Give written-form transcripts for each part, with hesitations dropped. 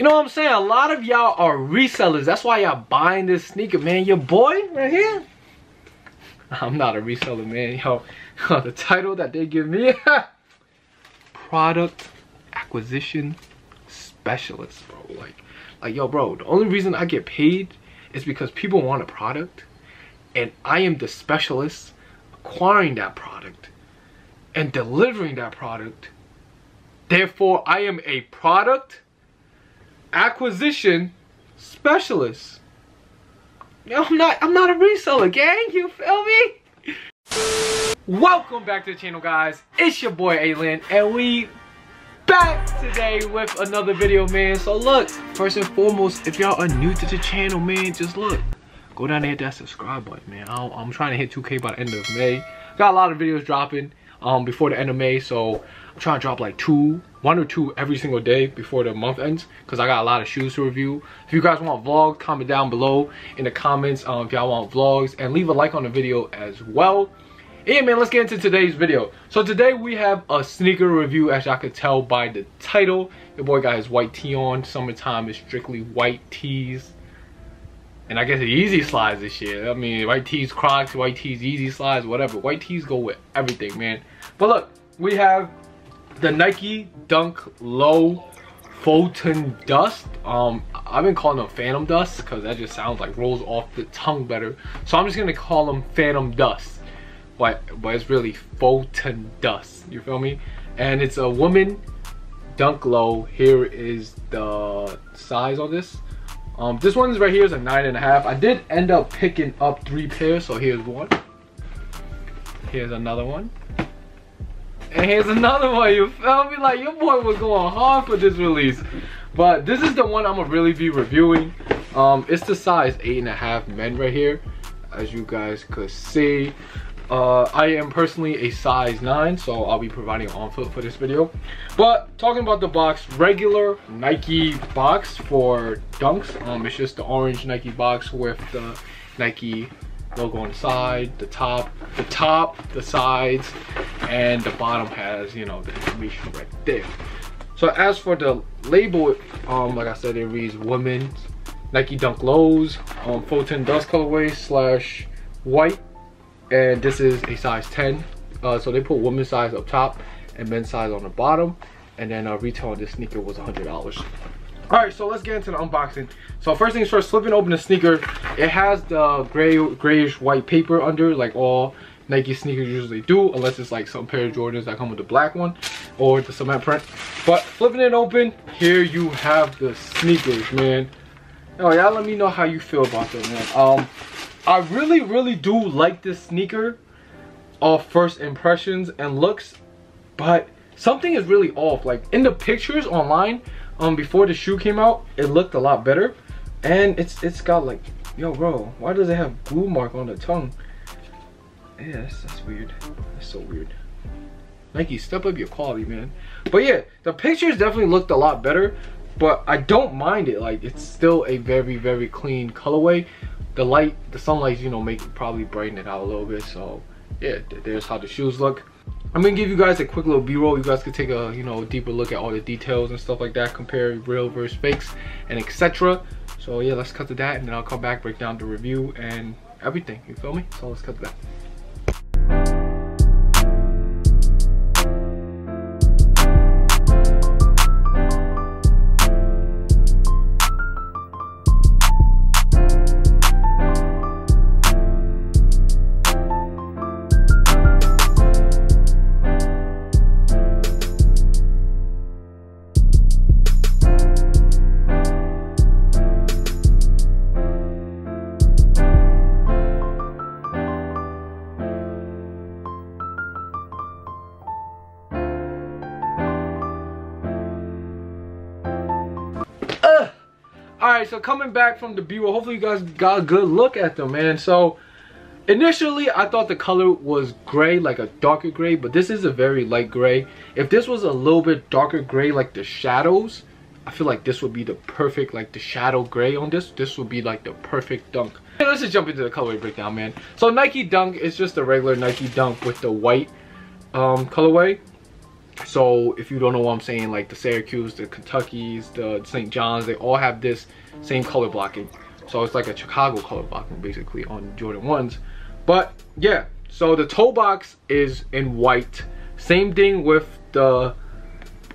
You know what I'm saying? A lot of y'all are resellers. That's why y'all buying this sneaker, man. Your boy right here. I'm not a reseller, man. Yo, the title that they give me, product acquisition specialist, bro. Like, yo, bro. The only reason I get paid is because people want a product, and I am the specialist acquiring that product and delivering that product. Therefore, I am a product acquisition specialist. Yo, I'm not a reseller, gang. You feel me? Welcome back to the channel, guys. It's your boy ALin, and we back today with another video, man. So look, first and foremost, if y'all are new to the channel, man, just look, go down there and hit that subscribe button, man. I'm trying to hit 2K by the end of May. Got a lot of videos dropping before the end of May, so I'm trying to drop like one or two every single day before the month ends, because I got a lot of shoes to review. If you guys want vlogs, comment down below in the comments if y'all want vlogs, and leave a like on the video as well. Yeah, man, let's get into today's video. So today we have a sneaker review, as y'all could tell by the title. Your boy got his white tee on. Summertime is strictly white tees, and I guess the Yeezy slides this year. I mean, white tees Crocs, white tees Yeezy slides, whatever. White tees go with everything, man. But look, we have the Nike Dunk Low Photon Dust. I've been calling them Phantom Dust because that just sounds like rolls off the tongue better. So I'm just gonna call them Phantom Dust. But it's really Photon Dust. You feel me? And it's a woman Dunk Low. Here is the size on this. This one's right here is a 9.5. I did end up picking up 3 pairs. So here's one. Here's another one. And here's another one, you feel me? Like, your boy was going hard for this release. But this is the one I'm gonna really be reviewing. It's the size 8.5 men right here, as you guys could see. I am personally a size 9, so I'll be providing an on foot for this video. But talking about the box, regular Nike box for Dunks. It's just the orange Nike box with the Nike logo on the side, the top, the sides, and the bottom has, you know, the information right there. So as for the label, like I said, it reads women's Nike Dunk Lows, Photon Dust colorway / white, and this is a size 10. So they put women's size up top and men's size on the bottom, and then retail on this sneaker was $100. Alright, so let's get into the unboxing. So first things first, flipping open the sneaker, it has the grayish white paper under, like all Nike sneakers usually do, unless it's like some pair of Jordans that come with the black one or the cement print. But flipping it open, here you have the sneakers, man. Oh, y'all let me know how you feel about them, man. I really do like this sneaker off first impressions and looks, but something is really off. Like in the pictures online, before the shoe came out, it looked a lot better, and it's got like, yo bro, why does it have glue mark on the tongue? Yeah, that's weird. That's so weird. Nike, step up your quality, man. But yeah, the pictures definitely looked a lot better, but I don't mind it. Like, it's still a very clean colorway. The sunlight, you know, probably brighten it out a little bit. So yeah, there's how the shoes look. I'm gonna give you guys a quick little b-roll. You guys could take a, you know, deeper look at all the details and stuff like that, compare real versus fakes and etc. So yeah, let's cut to that, and then I'll come back, break down the review and everything. You feel me? So let's cut to that. Alright, so coming back from the B-roll, hopefully you guys got a good look at them, man. So initially I thought the color was gray, like a darker gray, but this is a very light gray. If this was a little bit darker gray, like the shadows, I feel like this would be the perfect, like the shadow gray on this would be like the perfect Dunk. Okay, let's just jump into the colorway breakdown, man. So Nike Dunk is just a regular Nike Dunk with the white colorway. So if you don't know what I'm saying, like the Syracuse, the Kentuckys, the St. John's, they all have this same color blocking. So it's like a Chicago color blocking basically on Jordan 1s. But yeah, so the toe box is in white. Same thing with the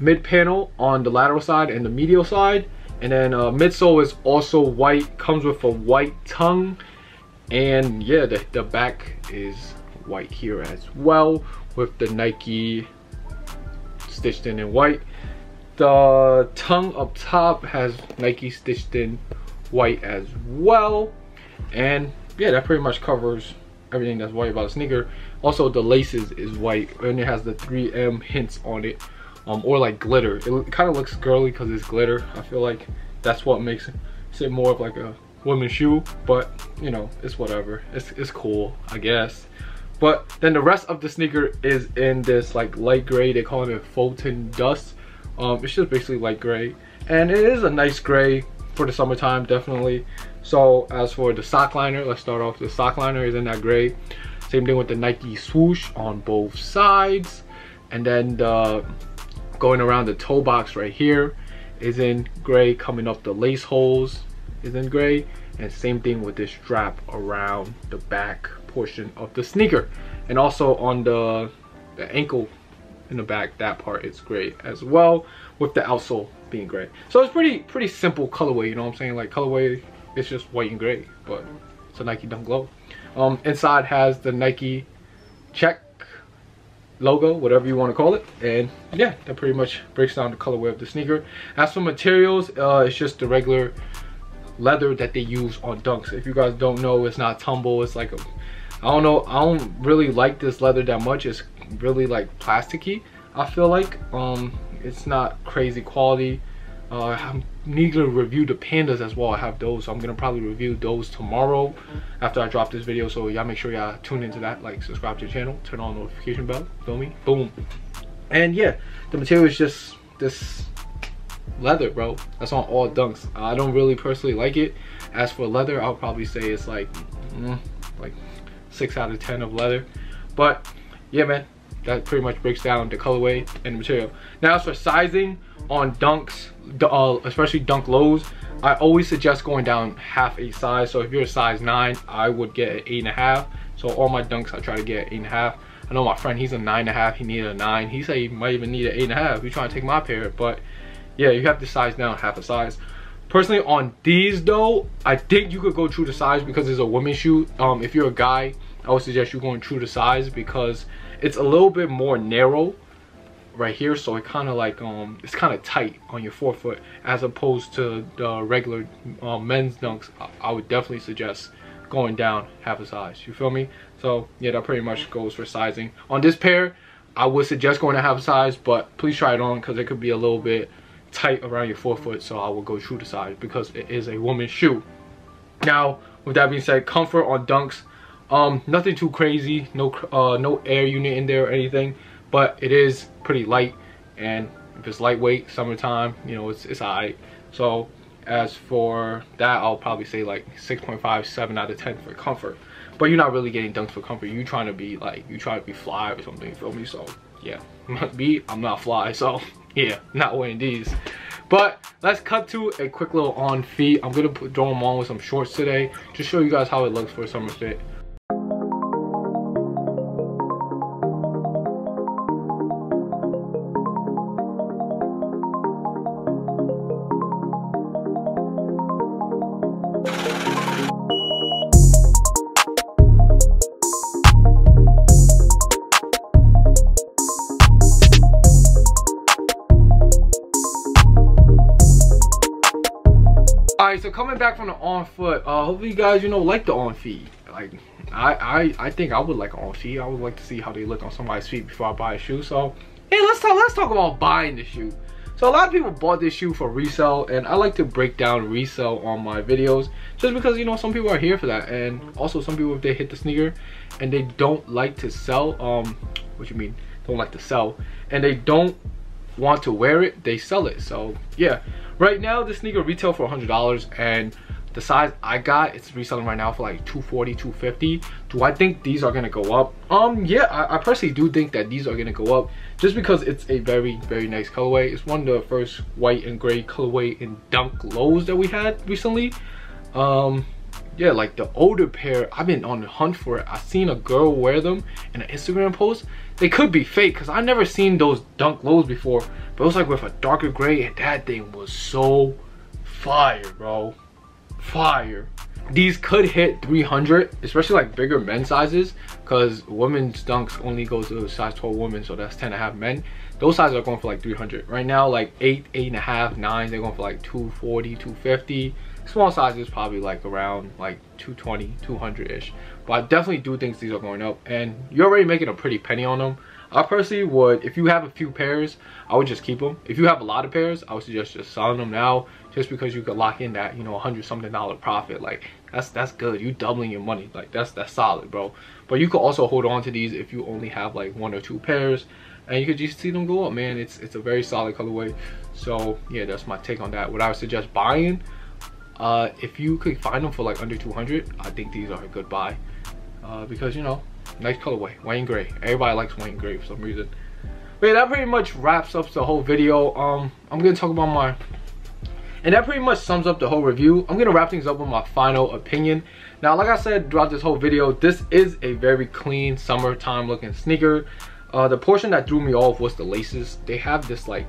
mid panel on the lateral side and the medial side. And then midsole is also white, comes with a white tongue. And yeah, the back is white here as well, with the Nike stitched in white. The tongue up top has Nike stitched in white as well. And yeah, that pretty much covers everything that's white about the sneaker. Also, the laces is white, and it has the 3M hints on it, or like glitter. It kind of looks girly because it's glitter. I feel like that's what makes it more of like a women's shoe, but you know, it's whatever. It's cool, I guess. But then the rest of the sneaker is in this like light gray. They call it Photon dust. It's just basically light gray, and it is a nice gray for the summertime, definitely. So as for the sock liner, let's start off. The sock liner is in that gray. Same thing with the Nike swoosh on both sides. And then the going around the toe box right here is in gray. Coming up the lace holes is in gray. And same thing with this strap around the back portion of the sneaker. And also on the ankle in the back, that part is gray as well, with the outsole being gray. So it's pretty simple colorway, you know what I'm saying? Like colorway, it's just white and gray, but it's a Nike Dunk Low. Inside has the Nike check logo, whatever you want to call it. And yeah, that pretty much breaks down the colorway of the sneaker. As for materials, it's just the regular leather that they use on Dunks. If you guys don't know, it's not tumble. It's like I don't know, I don't really like this leather that much. It's really like plasticky, I feel like. It's not crazy quality. I need to review the Pandas as well. I have those, so I'm gonna probably review those tomorrow after I drop this video. So y'all make sure y'all tune into that, like subscribe to the channel, turn on the notification bell, feel me? Boom. And yeah, the material is just this leather, bro. That's on all Dunks. I don't really personally like it. As for leather, I'll probably say it's like 6 out of 10 of leather. But yeah, man, that pretty much breaks down the colorway and the material. Now as for sizing on Dunks, especially Dunk Lows, I always suggest going down half a size. So if you're a size 9, I would get an 8.5. So all my Dunks I try to get 8.5. I know my friend, he's a 9.5, he needed a 9. He said he might even need an 8.5. He's trying to take my pair, but yeah, you have to size down half a size. Personally on these though, I think you could go true to size because it's a women's shoe. If you're a guy, I would suggest you going true to size because it's a little bit more narrow right here, so it kind of like it's kind of tight on your forefoot as opposed to the regular men's Dunks. I would definitely suggest going down half a size, you feel me? So yeah, that pretty much goes for sizing. On this pair, I would suggest going to half a size, but please try it on because it could be a little bit tight around your forefoot, so I will go true to size because it is a woman's shoe. Now with that being said, comfort on Dunks, nothing too crazy, no air unit in there or anything, but it is pretty light, and if it's lightweight, summertime, you know, it's alright. So as for that, I'll probably say like 6.5, 7 out of 10 for comfort. But you're not really getting Dunks for comfort. You trying to be fly or something, you feel me? So yeah, I'm not fly, so yeah, not wearing these. But let's cut to a quick little on feet. I'm gonna throw them on with some shorts today, just show you guys how it looks for a summer fit. Alright, so coming back from the on foot, hopefully you guys, you know, like the on feet. Like I think I would like on feet. I would like to see how they look on somebody's feet before I buy a shoe. So hey, let's talk about buying the shoe. So a lot of people bought this shoe for resale, and I like to break down resale on my videos just because, you know, some people are here for that. And also some people, if they hit the sneaker and they don't like to sell, what you mean don't like to sell, and they don't want to wear it, they sell it. So yeah, right now the sneaker retail for $100, and The size I got, it's reselling right now for like $240, $250. Do I think these are gonna go up? Yeah, I personally do think that these are gonna go up, just because it's a very nice colorway. It's one of the first white and gray colorway in Dunk lows that we had recently. Yeah, like the older pair, I've been on the hunt for it. I seen a girl wear them in an Instagram post. They could be fake, because I never seen those Dunk lows before, but it was like with a darker gray, and that thing was so fire, bro. Fire. These could hit 300, especially like bigger men's sizes, because women's Dunks only go to size 12 women, so that's 10.5 men. Those sizes are going for like 300 right now. Like 8, 8.5, 9, they're going for like 240, 250. Small sizes probably like around like 220, 200-ish. But I definitely do think these are going up, and you're already making a pretty penny on them. I personally would, if you have a few pairs, I would just keep them. If you have a lot of pairs, I would suggest just selling them now, just because you could lock in that, you know, $100-something profit. Like that's good. You doubling your money. Like that's solid, bro. But you could also hold on to these if you only have like 1 or 2 pairs, and you could just see them go up, man. It's a very solid colorway. So yeah, that's my take on that. What I would suggest buying, if you could find them for like under 200, I think these are a good buy, because, you know, nice colorway, white and gray. Everybody likes white and gray for some reason. But yeah, that pretty much wraps up the whole video. I'm gonna talk about and that pretty much sums up the whole review. I'm gonna wrap things up with my final opinion. Now, like I said throughout this whole video, this is a very clean summertime looking sneaker. The portion that threw me off was the laces. They have this like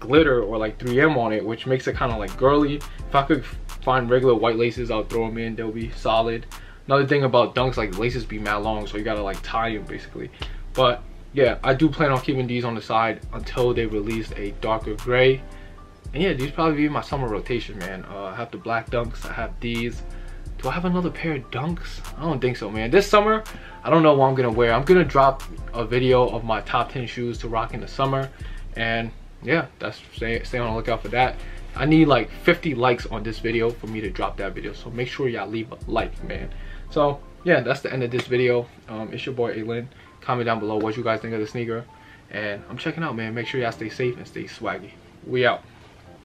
glitter or like 3M on it, which makes it kind of like girly. If I could find regular white laces, I'll throw them in. They'll be solid. Another thing about Dunks, like the laces be mad long, so you gotta like tie them basically. But yeah, I do plan on keeping these on the side until they release a darker gray. And yeah, these probably be my summer rotation, man. I have the black Dunks, I have these. Do I have another pair of Dunks? I don't think so, man. This summer, I don't know what I'm gonna wear. I'm gonna drop a video of my top 10 shoes to rock in the summer, and yeah, that's stay on the lookout for that. I need like 50 likes on this video for me to drop that video, so make sure y'all leave a like, man. So yeah, that's the end of this video. It's your boy ALin. Comment down below what you guys think of the sneaker, and I'm checking out, man. Make sure y'all stay safe and stay swaggy. We out.